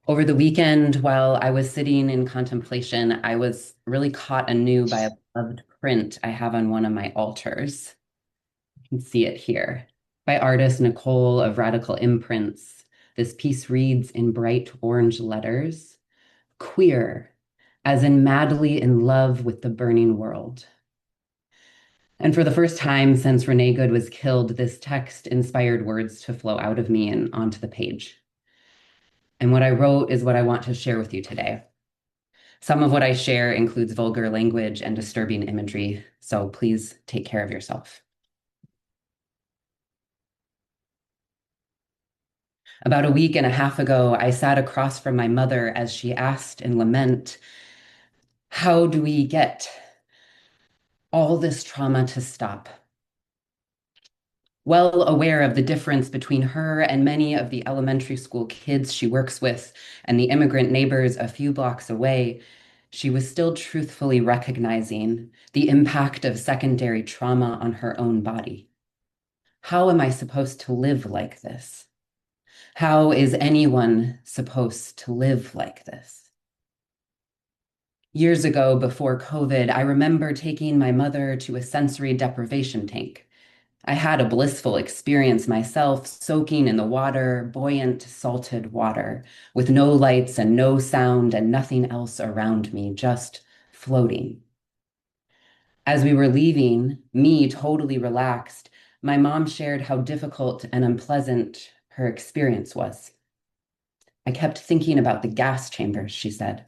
Over the weekend, while I was sitting in contemplation, I was really caught anew by a beloved print I have on one of my altars. You can see it here. By artist Nicole of Radical Imprints. This piece reads in bright orange letters, queer, as in madly in love with the burning world. And for the first time since Renee Good was killed, this text inspired words to flow out of me and onto the page. And what I wrote is what I want to share with you today. Some of what I share includes vulgar language and disturbing imagery, so please take care of yourself. About a week and a half ago, I sat across from my mother as she asked in lament, how do we get all this trauma to stop? Well aware of the difference between her and many of the elementary school kids she works with and the immigrant neighbors a few blocks away, she was still truthfully recognizing the impact of secondary trauma on her own body. How am I supposed to live like this? How is anyone supposed to live like this? Years ago, before COVID, I remember taking my mother to a sensory deprivation tank. I had a blissful experience myself, soaking in the water, buoyant, salted water, with no lights and no sound and nothing else around me, just floating. As we were leaving, me totally relaxed, my mom shared how difficult and unpleasant her experience was. I kept thinking about the gas chambers, she said,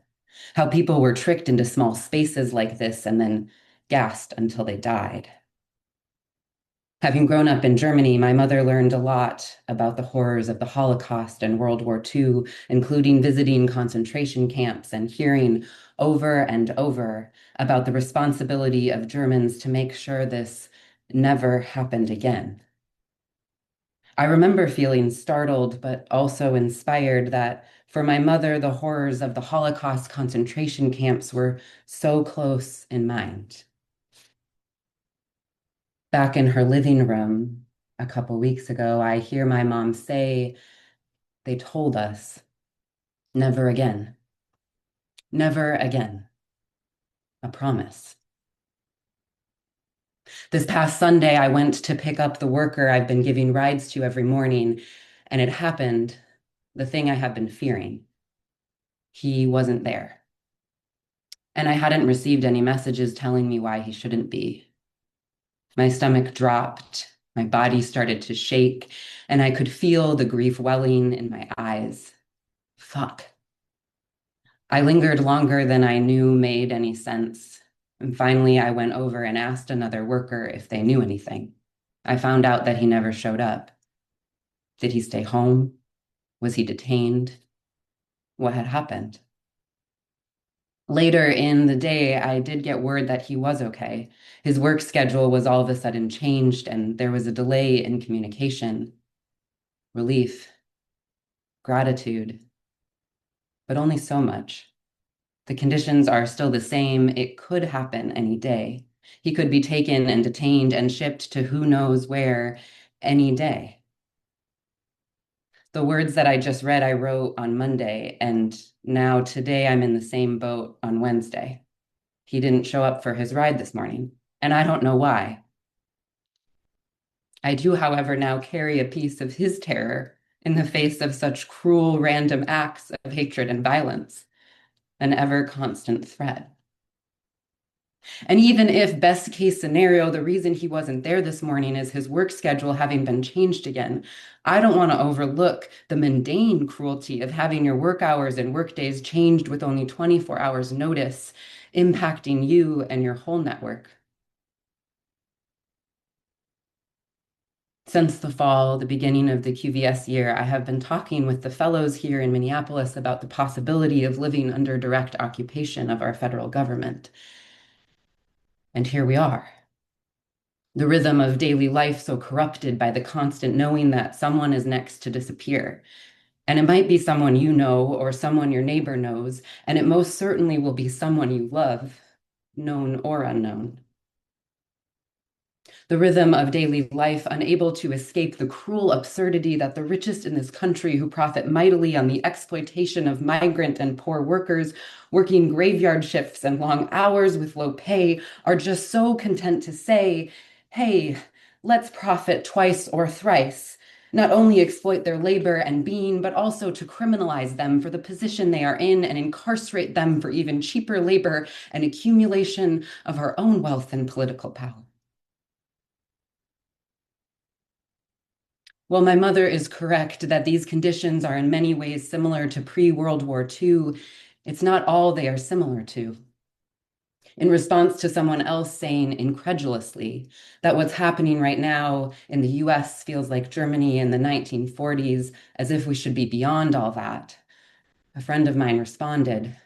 how people were tricked into small spaces like this and then gassed until they died. Having grown up in Germany, my mother learned a lot about the horrors of the Holocaust and World War II, including visiting concentration camps and hearing over and over about the responsibility of Germans to make sure this never happened again. I remember feeling startled, but also inspired that for my mother, the horrors of the Holocaust concentration camps were so close in mind. Back in her living room a couple weeks ago, I hear my mom say, they told us, never again, never again, a promise. This past Sunday, I went to pick up the worker I've been giving rides to every morning, and it happened, the thing I have been fearing. He wasn't there. And I hadn't received any messages telling me why he shouldn't be. My stomach dropped, my body started to shake, and I could feel the grief welling in my eyes. Fuck. I lingered longer than I knew made any sense. And finally, I went over and asked another worker if they knew anything. I found out that he never showed up. Did he stay home? Was he detained? What had happened? Later in the day, I did get word that he was okay. His work schedule was all of a sudden changed, and there was a delay in communication. Relief, gratitude, but only so much. The conditions are still the same. It could happen any day. He could be taken and detained and shipped to who knows where any day. The words that I just read, I wrote on Monday, and now today I'm in the same boat on Wednesday. He didn't show up for his ride this morning, and I don't know why. I do, however, now carry a piece of his terror in the face of such cruel, random acts of hatred and violence, an ever constant threat. And even if best case scenario, the reason he wasn't there this morning is his work schedule having been changed again, I don't want to overlook the mundane cruelty of having your work hours and work days changed with only 24 hours notice, impacting you and your whole network. Since the fall, the beginning of the QVS year, I have been talking with the fellows here in Minneapolis about the possibility of living under direct occupation of our federal government. And here we are. The rhythm of daily life so corrupted by the constant knowing that someone is next to disappear. And it might be someone you know or someone your neighbor knows, and it most certainly will be someone you love, known or unknown. the rhythm of daily life, unable to escape the cruel absurdity that the richest in this country who profit mightily on the exploitation of migrant and poor workers working graveyard shifts and long hours with low pay are just so content to say, hey, let's profit twice or thrice. Not only exploit their labor and being, but also to criminalize them for the position they are in and incarcerate them for even cheaper labor and accumulation of our own wealth and political power. Well, my mother is correct that these conditions are in many ways similar to pre-World War II. It's not all they are similar to. In response to someone else saying incredulously that what's happening right now in the US feels like Germany in the 1940s, as if we should be beyond all that, a friend of mine responded,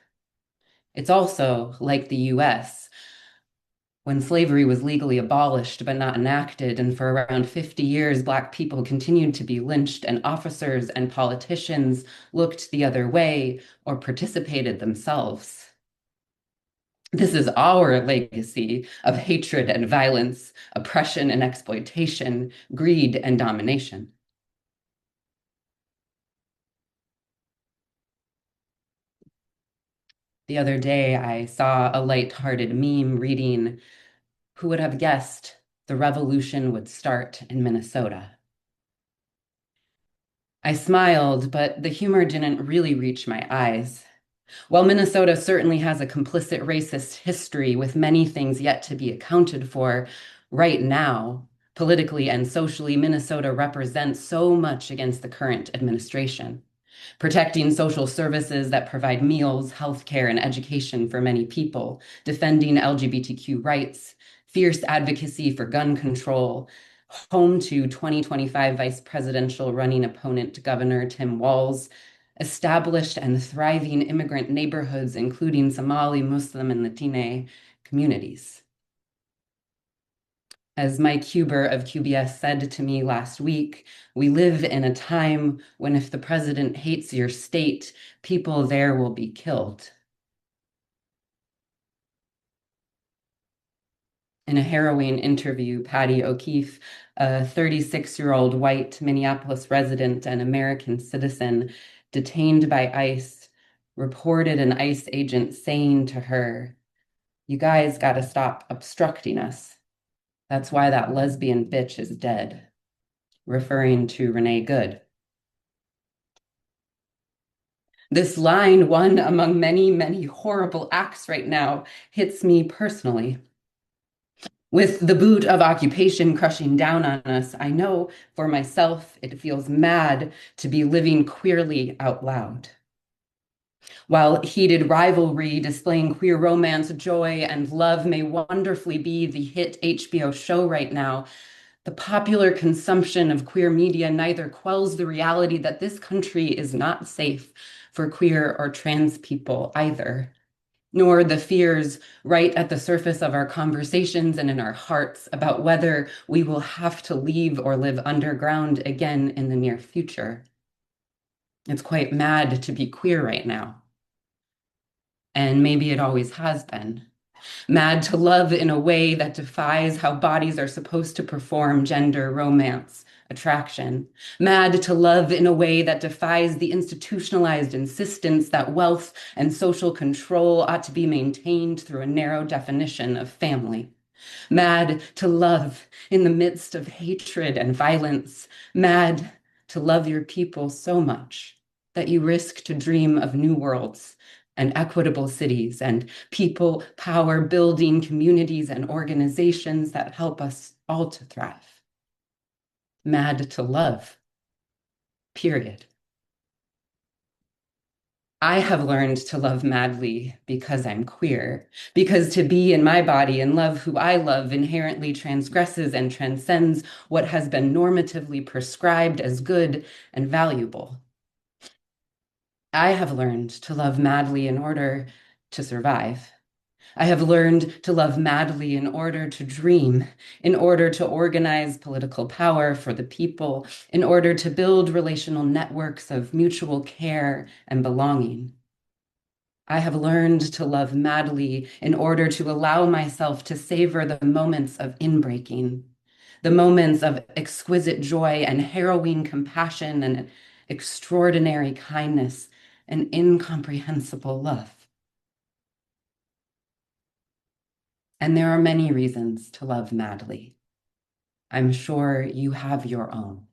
it's also like the US, when slavery was legally abolished but not enacted, and for around 50 years, Black people continued to be lynched, and officers and politicians looked the other way or participated themselves. This is our legacy of hatred and violence, oppression and exploitation, greed and domination. The other day, I saw a light-hearted meme reading, "Who would have guessed the revolution would start in Minnesota?" I smiled, but the humor didn't really reach my eyes. While Minnesota certainly has a complicit racist history with many things yet to be accounted for, right now, politically and socially, Minnesota represents so much against the current administration. Protecting social services that provide meals, healthcare, and education for many people, defending LGBTQ rights, fierce advocacy for gun control, home to 2025 vice presidential running opponent Governor Tim Walz, established and thriving immigrant neighborhoods, including Somali, Muslim, and Latine communities. As Mike Huber of QBS said to me last week, we live in a time when if the president hates your state, people there will be killed. In a harrowing interview, Patty O'Keefe, a 36-year-old white Minneapolis resident and American citizen detained by ICE, reported an ICE agent saying to her, "You guys got to stop obstructing us. That's why that lesbian bitch is dead," referring to Renee Good. This line, one among many, many horrible acts right now, hits me personally. With the boot of occupation crushing down on us, I know for myself it feels mad to be living queerly out loud. While heated rivalry displaying queer romance, joy, and love may wonderfully be the hit HBO show right now, the popular consumption of queer media neither quells the reality that this country is not safe for queer or trans people either, nor the fears right at the surface of our conversations and in our hearts about whether we will have to leave or live underground again in the near future. It's quite mad to be queer right now. And maybe it always has been. Mad to love in a way that defies how bodies are supposed to perform gender, romance, attraction. Mad to love in a way that defies the institutionalized insistence that wealth and social control ought to be maintained through a narrow definition of family. Mad to love in the midst of hatred and violence. Mad to love your people so much that you risk to dream of new worlds and equitable cities and people power building communities and organizations that help us all to thrive. Mad to love, period. I have learned to love madly because I'm queer, because to be in my body and love who I love inherently transgresses and transcends what has been normatively prescribed as good and valuable. I have learned to love madly in order to survive. I have learned to love madly in order to dream, in order to organize political power for the people, in order to build relational networks of mutual care and belonging. I have learned to love madly in order to allow myself to savor the moments of inbreaking, the moments of exquisite joy and harrowing compassion and extraordinary kindness and incomprehensible love. And there are many reasons to love madly. I'm sure you have your own.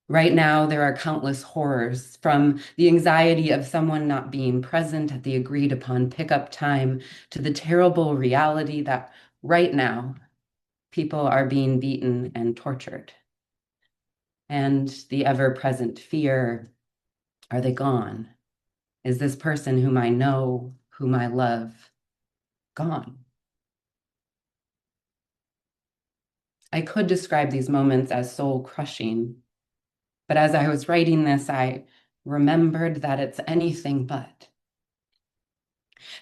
Right now, there are countless horrors, from the anxiety of someone not being present at the agreed upon pickup time to the terrible reality that right now, people are being beaten and tortured. And the ever-present fear, are they gone? Is this person whom I know, whom I love, gone? I could describe these moments as soul-crushing, but as I was writing this, I remembered that it's anything but.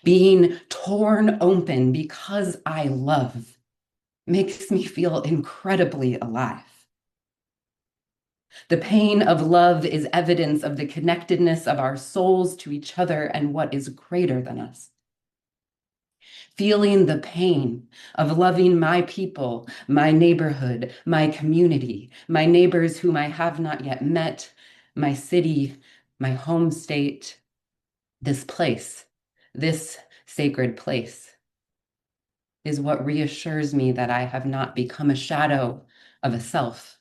Being torn open because I love makes me feel incredibly alive. The pain of love is evidence of the connectedness of our souls to each other and what is greater than us. Feeling the pain of loving my people, my neighborhood, my community, my neighbors whom I have not yet met, my city, my home state, this place, this sacred place, is what reassures me that I have not become a shadow of a self,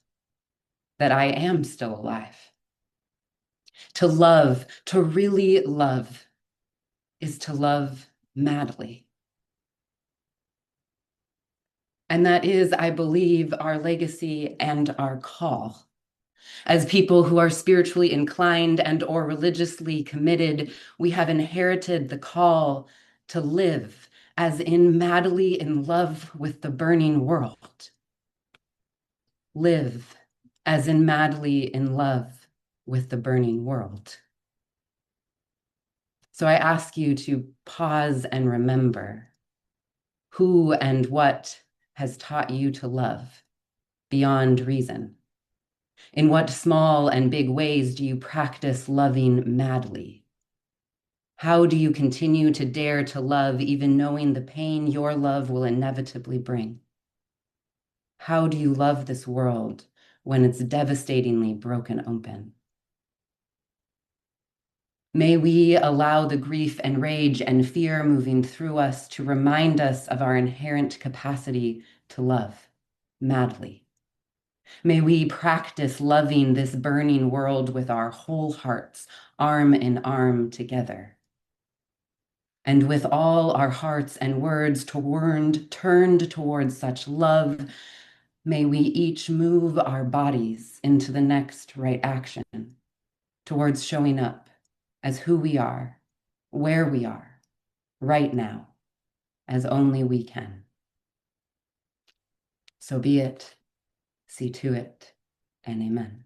that I am still alive. To love, to really love, is to love madly. And that is, I believe, our legacy and our call. As people who are spiritually inclined and or religiously committed, we have inherited the call to live as in madly in love with the burning world. Live as in madly in love with the burning world. So I ask you to pause and remember who and what has taught you to love beyond reason. In what small and big ways do you practice loving madly? How do you continue to dare to love even knowing the pain your love will inevitably bring? How do you love this world when it's devastatingly broken open? May we allow the grief and rage and fear moving through us to remind us of our inherent capacity to love madly. May we practice loving this burning world with our whole hearts, arm in arm together. And with all our hearts and words turned towards such love, may we each move our bodies into the next right action, towards showing up as who we are, where we are, right now, as only we can. So be it, see to it, and amen.